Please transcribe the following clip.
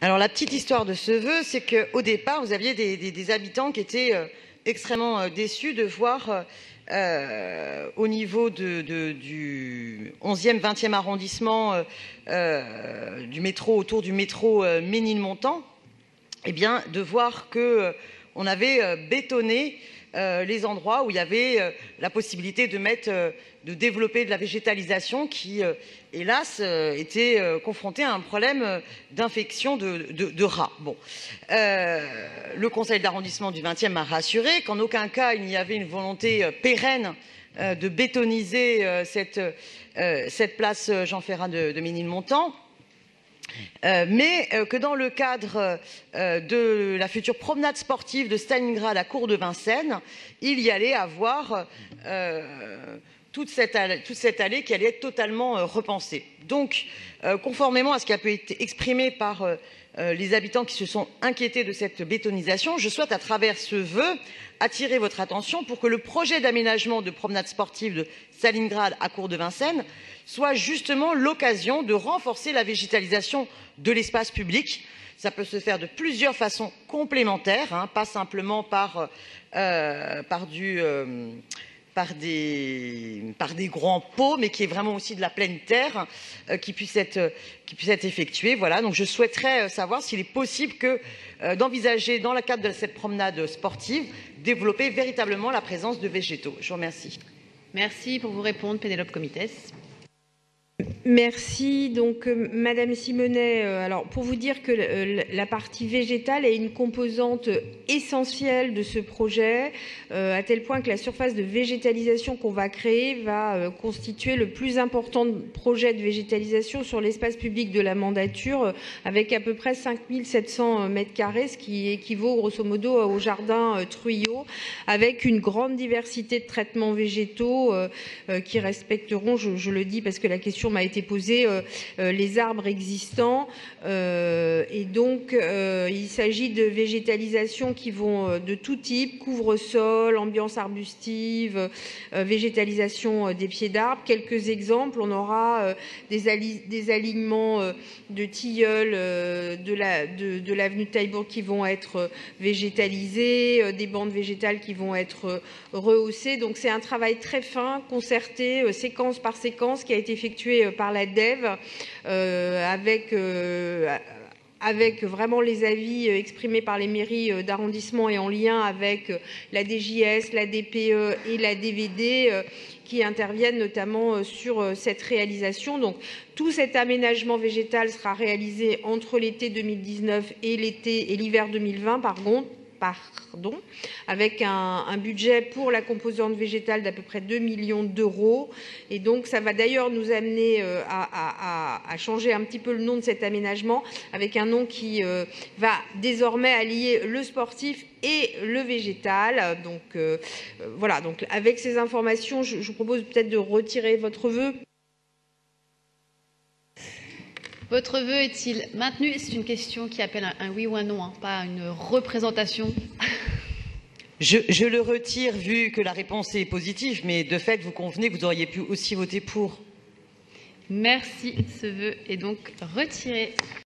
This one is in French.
Alors la petite histoire de ce vœu, c'est qu'au départ, vous aviez des habitants qui étaient extrêmement déçus de voir au niveau du 11e, 20e arrondissement du métro, autour du métro Ménilmontant, eh bien, de voir que on avait bétonné les endroits où il y avait la possibilité de développer de la végétalisation qui, hélas, était confrontée à un problème d'infection de rats. Bon. Le conseil d'arrondissement du 20e m'a rassuré qu'en aucun cas il n'y avait une volonté pérenne de bétoniser cette place Jean Ferrat de Ménilmontant. Mais que dans le cadre de la future promenade sportive de Stalingrad à Cours de Vincennes, il y allait avoir toute cette allée qui allait être totalement repensée. Donc, conformément à ce qui a pu être exprimé par les habitants qui se sont inquiétés de cette bétonisation, je souhaite à travers ce vœu attirer votre attention pour que le projet d'aménagement de promenade sportive de Stalingrad à Cours de Vincennes soit justement l'occasion de renforcer la végétalisation de l'espace public. Ça peut se faire de plusieurs façons complémentaires, hein, pas simplement par des grands pots, mais qui est vraiment aussi de la pleine terre qui puisse être effectuée. Voilà, donc je souhaiterais savoir s'il est possible d'envisager, dans le cadre de cette promenade sportive, développer véritablement la présence de végétaux. Je vous remercie. Merci. Pour vous répondre, Pénélope Comitès. Merci. Donc, Madame Simonet, alors pour vous dire que la partie végétale est une composante essentielle de ce projet, à tel point que la surface de végétalisation qu'on va créer va constituer le plus important projet de végétalisation sur l'espace public de la mandature, avec à peu près 5700 m², ce qui équivaut grosso modo au jardin Truyot, avec une grande diversité de traitements végétaux qui respecteront, je le dis parce que la question m'a été posée, les arbres existants. Et donc, il s'agit de végétalisation qui vont de tout type, couvre-sol, ambiance arbustive, végétalisation des pieds d'arbres. Quelques exemples, on aura des alignements de tilleuls de l'avenue de Taillebourg qui vont être végétalisés, des bandes végétales qui vont être rehaussées. Donc c'est un travail très fin, concerté, séquence par séquence, qui a été effectué par la DEV avec vraiment les avis exprimés par les mairies d'arrondissement et en lien avec la DJS, la DPE et la DVD qui interviennent notamment sur cette réalisation. Donc tout cet aménagement végétal sera réalisé entre l'été 2019 et l'hiver 2020 avec un budget pour la composante végétale d'à peu près 2 millions d'euros. Et donc, ça va d'ailleurs nous amener à changer un petit peu le nom de cet aménagement, avec un nom qui va désormais allier le sportif et le végétal. Donc, voilà. Donc, avec ces informations, je vous propose peut-être de retirer votre vœu. Votre vœu est-il maintenu? C'est une question qui appelle un oui ou un non, hein, pas une représentation. Je le retire vu que la réponse est positive, mais de fait, vous convenez que vous auriez pu aussi voter pour. Merci. Ce vœu est donc retiré.